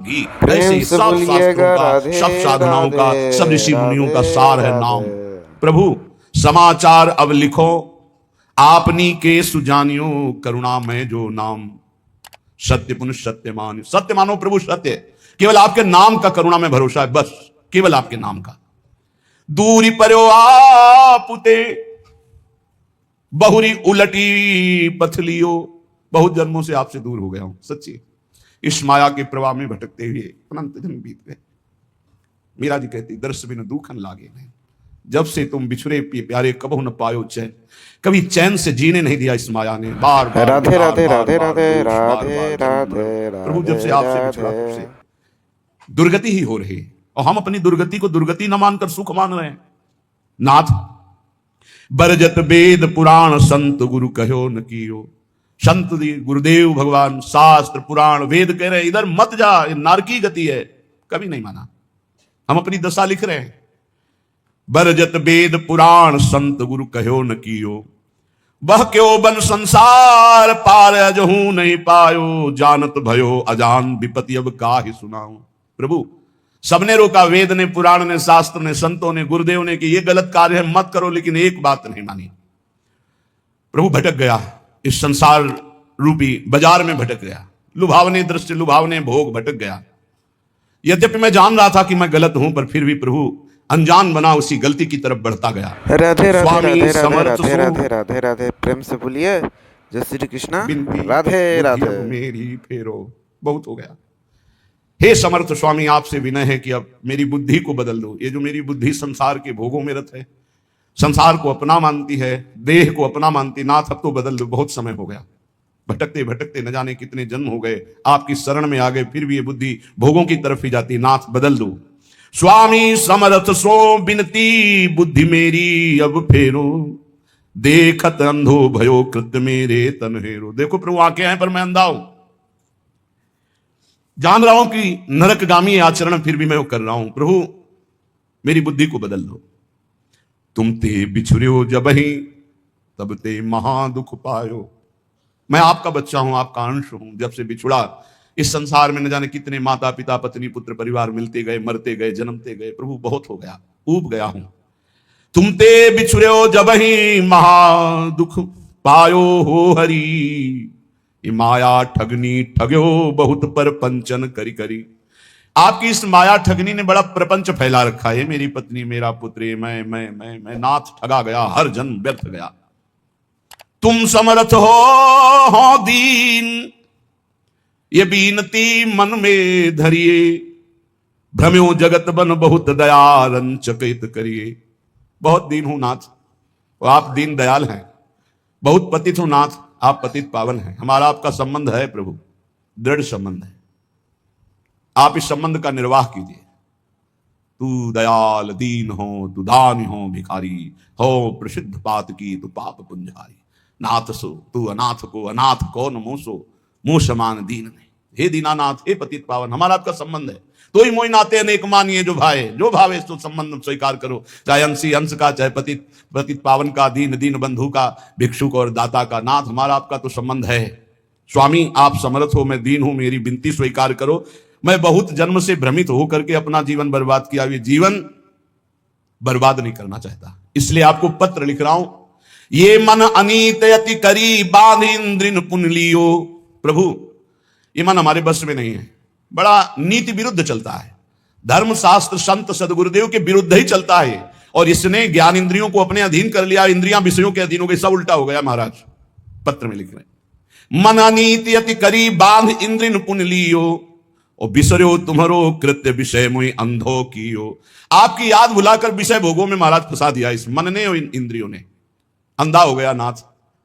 घी। प्रेम ऐसे से सब बोलिएगा शास्त्रों का, राधे सब साधनाओं का, राधे सब ऋषि मुनियों का राधे सार है नाम। राधे। प्रभु समाचार अब लिखो, आपनी के सुजानियो, करुणा में जो नाम। सत्य पुनः सत्य मानो, सत्य मानो प्रभु सत्य। केवल आपके नाम का करुणा में भरोसा है, बस केवल आपके नाम का। दूरी पर्यो आपुते, बहुरी उलटी पथलियो। बहुत जन्मों से आपसे दूर हो गया हूं सच्ची, इस माया के प्रवाह में भटकते हुए अनंत जन्म बीत गए। मीरा जी कहती, दर्श बिन दुखन लागे नहीं, जब से तुम बिछुरे प्यारे कबहु न पायो चैन। कभी चैन से जीने नहीं दिया इस माया ने, बार बार राधे विकार, राधे बार राधे बार राधे दोष, बार राधे बार जन्म राधे मरण। प्रभु जब से राधे आपसे बिछुड़ा तब राधे। से दुर्गति ही हो रही है, और हम अपनी दुर्गति को दुर्गति न मानकर सुख मान रहे हैं। नाथ बरजत वेद पुराण संत गुरु कहो न कियो। संत गुरुदेव भगवान शास्त्र पुराण वेद कह रहे हैं इधर मत जा, ये नारकी गति है, कभी नहीं माना। हम अपनी दशा लिख रहे हैं। बरजत वेद पुराण संत गुरु कहो न कियो, वह क्यों बन संसार पार अजहू नहीं पायो। जानत भयो अजान विपति अब काहि सुनाऊं। प्रभु सबने रोका, वेद ने, पुराण ने, शास्त्र ने, संतों ने, गुरुदेव ने कि ये गलत कार्य है मत करो, लेकिन एक बात नहीं मानी। प्रभु भटक गया, इस संसार रूपी बाजार में भटक गया, लुभावने दृश्य, लुभावने भोग, भटक गया। यद्यपि मैं जान रहा था कि मैं गलत हूं, पर फिर भी प्रभु अनजान बना उसी गलती की तरफ बढ़ता गया। राधे राधे स्वामी राधे राधे समर्थ राधे सो राधे राधे राधे। प्रेम से बोलिए जय श्री कृष्णा। बिनती राधे बुद्धि राधे। अब मेरी फेरो, बहुत हो गया। हे समर्थ स्वामी, आपसे विनय है कि अब मेरी बुद्धि को बदल दो। ये जो मेरी बुद्धि संसार के भोगों में रत है, संसार को अपना मानती है, देह को अपना मानती, नाथ अब तो बदल दो, बहुत समय हो गया। भटकते भटकते न जाने कितने जन्म हो गए, आपकी शरण में आ गए, फिर भी ये बुद्धि भोगों की तरफ ही जाती। नाथ बदल दो। स्वामी समर्थ सो बिनती, बुद्धि मेरी अब फेरो। देखत अंधो भयो कृत मेरे तन हेरो। देखो प्रभु आंखें हैं पर मैं अंधा हूं, जान रहा हूं कि नरकगामी आचरण फिर भी मैं वो कर रहा हूं। प्रभु मेरी बुद्धि को बदल दो। तुम ते बिछुर्यो जबहि, तब ते महा दुख पायो। मैं आपका बच्चा हूं, आपका अंश हूं। जब से बिछुड़ा, इस संसार में न जाने कितने माता पिता पत्नी पुत्र परिवार मिलते गए, मरते गए, जन्मते गए। प्रभु बहुत हो गया, ऊब गया हूं। तुम ते बिछुर्यो जबहि, महा दुख पायो हो हरि। ये माया ठगनी ठग्यो बहुत पर पंचन करी करी। आपकी इस माया ठगनी ने बड़ा प्रपंच फैला रखा है। मेरी पत्नी, मेरा पुत्र, मैं नाथ ठगा गया, हर जन्म व्यर्थ गया। तुम समर्थ हो दीन, ये बीनती मन में धरिए। भ्रम्यो जगत बन बहुत दया रंचकित करिए। बहुत दीन हूं नाथ, और आप दीन दयाल हैं। बहुत पतित हूं नाथ, आप पतित पावन हैं। हमारा आपका संबंध है प्रभु, दृढ़ संबंध है। आप इस संबंध का निर्वाह कीजिए। तू दयाल दीन हो, तू दानी हो भिखारी हो, प्रसिद्ध पात की तू पाप पुंजारी। नाथ सो तू अनाथ को, अनाथ कौन मोसो, मुंह समान दीन नहीं। हे दीनानाथ, हे पतित पावन, हमारा आपका संबंध है। तो ही मोहि नाते अनेक मानिए, जो भाए जो भावे तो संबंध स्वीकार करो। चाहे अंशी अंश का, चाहे पतित पतित पावन का, दीन दीन बंधु का, भिक्षुक और दाता का। नाथ हमारा आपका तो संबंध है। स्वामी आप समर्थ हो, मैं दीन हूं, मेरी विनती स्वीकार करो। मैं बहुत जन्म से भ्रमित होकर के अपना जीवन बर्बाद किया, ये जीवन बर्बाद नहीं करना चाहता, इसलिए आपको पत्र लिख रहा हूं। ये मन अनीत यति करी, बांध इंद्रिन पुन लियो। प्रभु ये मन हमारे बस में नहीं है, बड़ा नीति विरुद्ध चलता है, धर्म शास्त्र संत सदगुरुदेव के विरुद्ध ही चलता है। और इसने ज्ञान इंद्रियों को अपने अधीन कर लिया, इंद्रियां विषयों के अधीन हो गई, सब उल्टा हो गया। महाराज पत्र में लिख रहे, मन अनीति यति करी, बांध इंद्रिन पुन लियो। और बिसरो तुम्हारो कृत्य विषय मुई अंधो कियो। आपकी याद भुलाकर विषय भोगों में महाराज फंसा दिया इस मन ने और इंद्रियों ने। अंधा हो गया नाथ,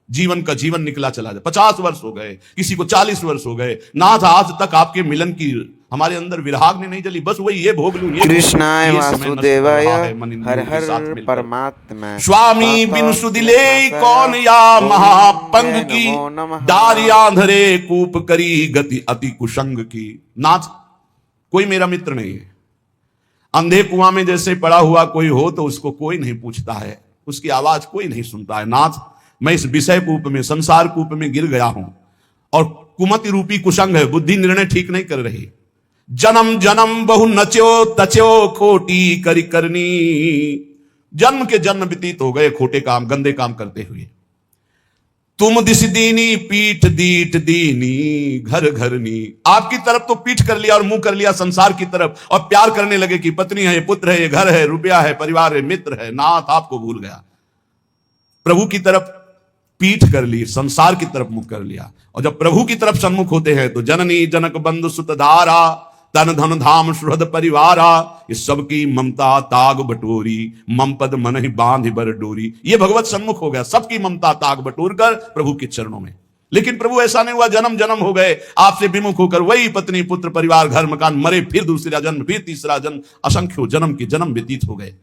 जीवन का जीवन निकला चला जाए। 50 वर्ष हो गए, किसी को 40 वर्ष हो गए नाथ, आज तक आपके मिलन की हमारे अंदर विराग ने नहीं जली। बस वही ये भोग लूं, कृष्णाय वासुदेवाय हर हर परमात्मा। स्वामी बिन सुदिले कौन या महापंग की, दारिया धरे कूप करी गति अति कुशंग की। नाथ कोई मेरा मित्र नहीं है। अंधे कुआं में जैसे पड़ा हुआ कोई हो तो उसको कोई नहीं पूछता है, उसकी आवाज कोई नहीं सुनता है। नाथ मैं इस विषय कूप में, संसार कूप में गिर गया हूं, और कुमति रूपी कुशंग है, बुद्धि निर्णय ठीक नहीं कर रही। जन्म जन्म बहु नच्यो तच्यो खोटी करी करनी। जन्म के जन्म व्यतीत हो गए खोटे काम गंदे काम करते हुए। तुम दिस दीनी पीठ दीठ दीनी घर घरनी। आपकी तरफ तो पीठ कर लिया और मुंह कर लिया संसार की तरफ, और प्यार करने लगे कि पत्नी है, पुत्र है, घर है, रुपया है, परिवार है, मित्र है, नाथ आपको भूल गया। प्रभु की तरफ पीठ कर ली, संसार की तरफ मुख कर लिया। और जब प्रभु की तरफ सन्मुख होते हैं तो जननी जनक बंधु सुत धारा तन धन धाम सुहृद परिवारा, इस सब की ममता ताग बटोरी मम पद मन ही बांध बर डोरी। ये भगवत सन्मुख हो गया, सबकी ममता ताग बटोर कर प्रभु के चरणों में। लेकिन प्रभु ऐसा नहीं हुआ, जन्म जन्म हो गए आपसे विमुख होकर, वही पत्नी पुत्र परिवार घर मकान, मरे फिर दूसरा जन्म, फिर तीसरा जन्म, असंख्यों जन्म के जन्म व्यतीत हो गए।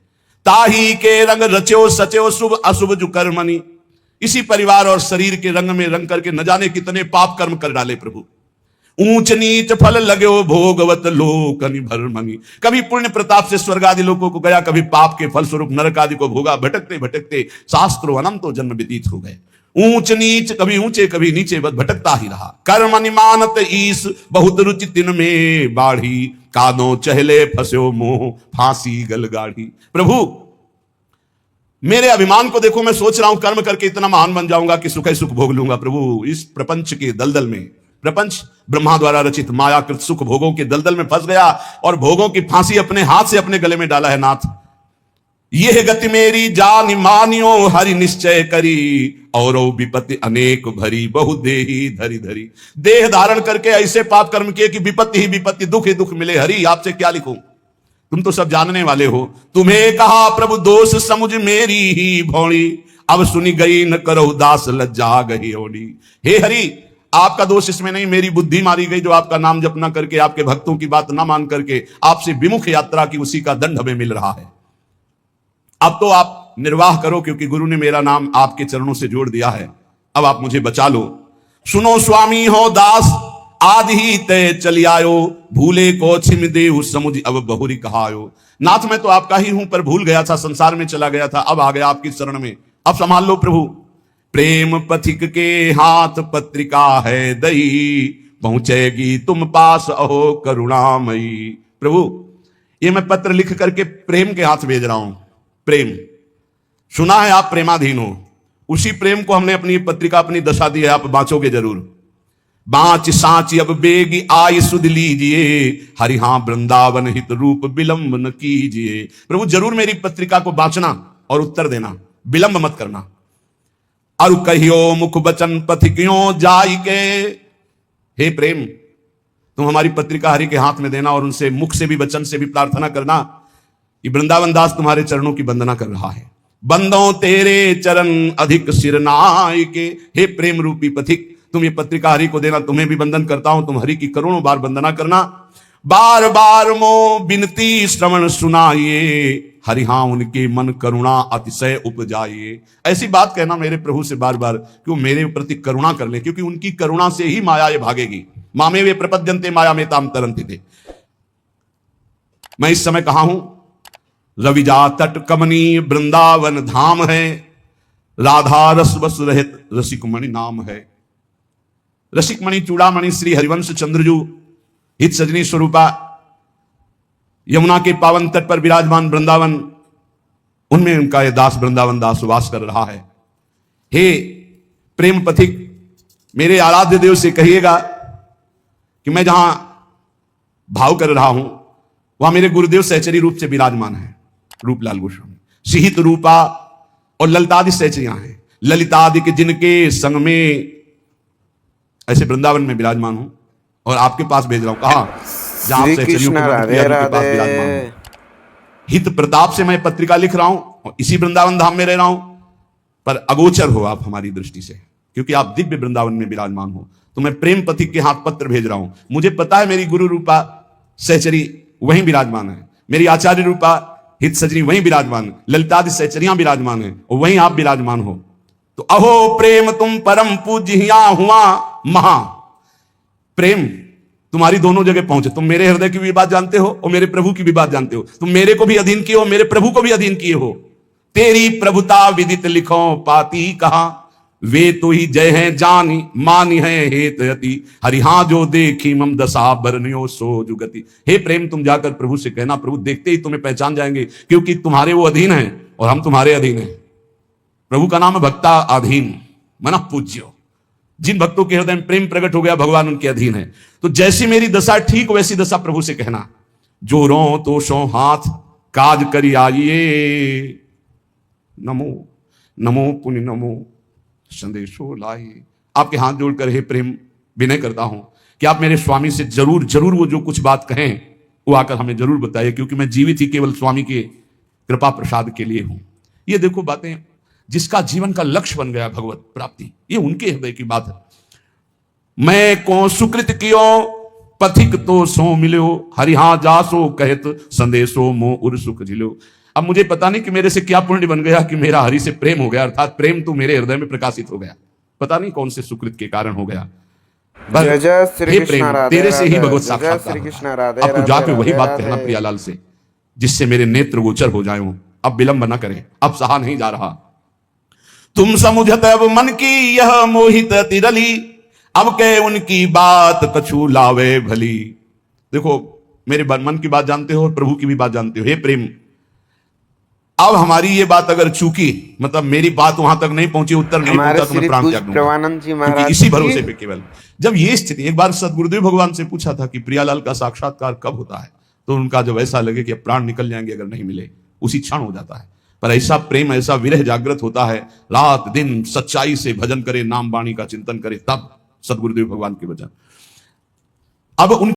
ताही के रंग रच्यो सच्यो शुभ अशुभ जो कर्मणि। इसी परिवार और शरीर के रंग में रंग करके न जाने कितने पाप कर्म कर डाले प्रभु। ऊंच नीच फल लगो भोगवत लोकनि भरमनि। कभी पुण्य प्रताप से स्वर्ग आदि लोकों को गया, कभी पाप के फल स्वरूप नरक आदि को भोगा। भटकते भटकते शास्त्रों अनंतो जन्म व्यतीत हो गए। ऊंच नीच कभी ऊंचे कभी नीचे बस भटकता ही रहा। कर्म निमानत ईस बहुत रुचि तिन में बाढ़ी, कादों चहले फंस्यो मोह फांसी गल गाढ़ी। प्रभु मेरे अभिमान को देखो, मैं सोच रहा हूं कर्म करके इतना महान बन जाऊंगा कि सुख ही सुख भोग लूंगा। प्रभु इस प्रपंच के दलदल में, प्रपंच ब्रह्मा द्वारा रचित मायाकृत सुख भोगों के दलदल में फंस गया और भोगों की फांसी अपने हाथ से अपने गले में डाला है। नाथ यह गति मेरी जान मानियो हरि निश्चय करी, और विपत्ति अनेक भरी बहु देही धरी धरी। देह धारण करके ऐसे पाप कर्म किए कि विपत्ति ही विपत्ति, दुख ही दुख मिले। हरि आपसे क्या लिखूं, तुम तो सब जानने वाले हो। तुम्हें कहा प्रभु दोष समुझ मेरी ही भौणी, अब सुनी गई न करो दास लज्जा गई होनी। हे हरि आपका दोष इसमें नहीं, मेरी बुद्धि मारी गई जो आपका नाम जप न करके, आपके भक्तों की बात न मान करके आपसे विमुख यात्रा की, उसी का दंड हमें मिल रहा है। अब तो आप निर्वाह करो, क्योंकि गुरु ने मेरा नाम आपके चरणों से जोड़ दिया है। अब आप मुझे बचा लो। सुनो स्वामी हो दास आदि ही तय चली आयो, भूले को छिम देहु समुझ अब बहुरी कहायो। नाथ मैं तो आपका ही हूं, पर भूल गया था, संसार में चला गया था, अब आ गया आपकी शरण में। अब संभाल लो प्रभु। प्रेम पथिक के हाथ पत्रिका है दई, पहुंचेगी तुम पास अहो करुणामयी। प्रभु ये मैं पत्र लिख करके प्रेम के हाथ भेज रहा हूं। प्रेम सुना है आप प्रेमाधीन हो, उसी प्रेम को हमने अपनी पत्रिका अपनी दशा दी है, आप बांचोगे जरूर। बांच सांच अब बेगी आय सुध लीजिए, हरि हां वृंदावन हित रूप विलंब न कीजिए। प्रभु जरूर मेरी पत्रिका को बांचना और उत्तर देना, विलंब मत करना। और कहियो मुख बचन पथिकियों जाई के। हे प्रेम तुम हमारी पत्रिका हरि के हाथ में देना और उनसे मुख से भी वचन से भी प्रार्थना करना। ये वृंदावन दास तुम्हारे चरणों की वंदना कर रहा है। बंदों तेरे चरण अधिक सिरनाय के। हे प्रेम रूपी पथिक तुम ये पत्रिका हरि को देना, तुम्हें भी वंदन करता हूं, तुम हरि की करोड़ों बार वंदना करना। बार बार मो बिनती श्रवण सुनाइए, हरि हां उनके मन करुणा अतिशय उपजाइए। ऐसी बात कहना मेरे प्रभु से बार बार कि वो मेरे प्रति करुणा कर ले, क्योंकि उनकी करुणा से ही माया ये भागेगी। मामे वे प्रपद्यन्ते माया में ताम तरंति थे। मैं इस समय कहां हूं? रविजा तट कमनी वृंदावन धाम है, राधा रस बस रहित रसिकमणि नाम है। रसिकमणि चूड़ामणि श्री हरिवंश चंद्रजू हित सजनी स्वरूपा यमुना के पावन तट पर विराजमान वृंदावन, उनमें उनका यह दास वृंदावन दास वास कर रहा है। हे प्रेम पथिक मेरे आराध्य देव से कहिएगा कि मैं जहां भाव कर रहा हूं वहां मेरे गुरुदेव सहचरी रूप से विराजमान है। रूपलाल गोस्वामी सिहित रूपा और ललितादि सहचरियां हैं। ललितादि के जिनके संग में ऐसे वृंदावन में विराजमान हूं और आपके पास भेज रहा हूं। कहा जहां सहचरियों के पास विराजमान हूं। हित प्रताप से मैं पत्रिका लिख रहा हूं और इसी वृंदावन धाम में रह रहा हूं, पर अगोचर हो आप हमारी दृष्टि से, क्योंकि आप दिव्य वृंदावन में विराजमान हो। तो मैं प्रेम पथिक के हाथ पत्र भेज रहा हूं। मुझे पता है मेरी गुरु रूपा सहचरी वहीं विराजमान है, मेरी आचार्य रूपा हित सजनी वहीं विराजमान, ललितादि सहचरियां विराजमान है और वहीं आप विराजमान हो। तो अहो प्रेम तुम परम पूज्य हुआ महा। प्रेम तुम्हारी दोनों जगह पहुंचे। तुम मेरे हृदय की भी बात जानते हो और मेरे प्रभु की भी बात जानते हो। तुम मेरे को भी अधीन किए हो, मेरे प्रभु को भी अधीन किए हो। तेरी प्रभुता विदित लिखो पाती कहा, वे तो ही जय हैं जानी मानी है हेतयति, हरिहा जो देखी मम दशा बरनियो सो जुगति। हे प्रेम, तुम जाकर प्रभु से कहना, प्रभु देखते ही तुम्हें पहचान जाएंगे, क्योंकि तुम्हारे वो अधीन हैं और हम तुम्हारे अधीन हैं। प्रभु का नाम है भक्ता अधीन मना पूज्यो। जिन भक्तों के हृदय में प्रेम प्रकट हो गया, भगवान उनके अधीन है। तो जैसी मेरी दशा ठीक वैसी दशा प्रभु से कहना। जो रो तो सो हाथ काज करी आइए, नमो नमो पुण्य नमो संदेशो लाई। आपके हाथ जोड़कर हे प्रेम विनय करता हूं कि आप मेरे स्वामी से जरूर जरूर वो जो कुछ बात कहें वो आकर हमें जरूर बताइए, क्योंकि मैं जीवित ही केवल स्वामी के कृपा प्रसाद के लिए हूं। ये देखो बातें, जिसका जीवन का लक्ष्य बन गया भगवत प्राप्ति, ये उनके हृदय की बात है। मैं को सुकृत कियो पथिक तो सो मिलो, हरिहा जासो कहत संदेशो मो उर सुख झिलो। अब मुझे पता नहीं कि मेरे से क्या पुण्य बन गया कि मेरा हरि से प्रेम हो गया, अर्थात प्रेम तो मेरे हृदय में प्रकाशित हो गया। पता नहीं कौन से सुकृत के कारण हो गया। जय जय श्री हे प्रेम, कृष्ण राधे तेरे से ही राधे, भगवत जय जय साक्षात्कार श्री होगा। कृष्ण राधे अब तो राधे जाके वही राधे बात राधे। कहना प्रियालाल से, जिससे मेरे नेत्र गोचर हो जाए। अब विलंब न करें, अब सहा नहीं जा रहा। तुम समुझत अब मन की यह मोहित तिरली, अब कह उनकी बात कछु लावे भली। देखो, मेरे मन की बात जानते हो और प्रभु की भी बात जानते हो। हे प्रेम, अब हमारी ये बात अगर चूकी, मतलब मेरी बात वहां तक नहीं पहुंची, उत्तर नहीं हमारे पहुंचा, तो मैं श्री प्राण पूज्य त्याग दूंगा। प्रवानंद जी क्योंकि महाराज इसी की- भरोसे पे केवल जब ये स्थिति, एक बार सदगुरुदेव भगवान से पूछा था कि प्रियालाल का साक्षात्कार कब होता है, तो उनका जब ऐसा लगे कि अब प्राण निकल जाएंगे अगर नहीं मिले, उसी क्षण हो जाता है। पर ऐसा प्रेम, ऐसा विरह जागृत होता है, रात दिन सच्चाई से भजन करे, नाम वाणी का चिंतन करे, तब सदगुरुदेव भगवान के वचन। अब उन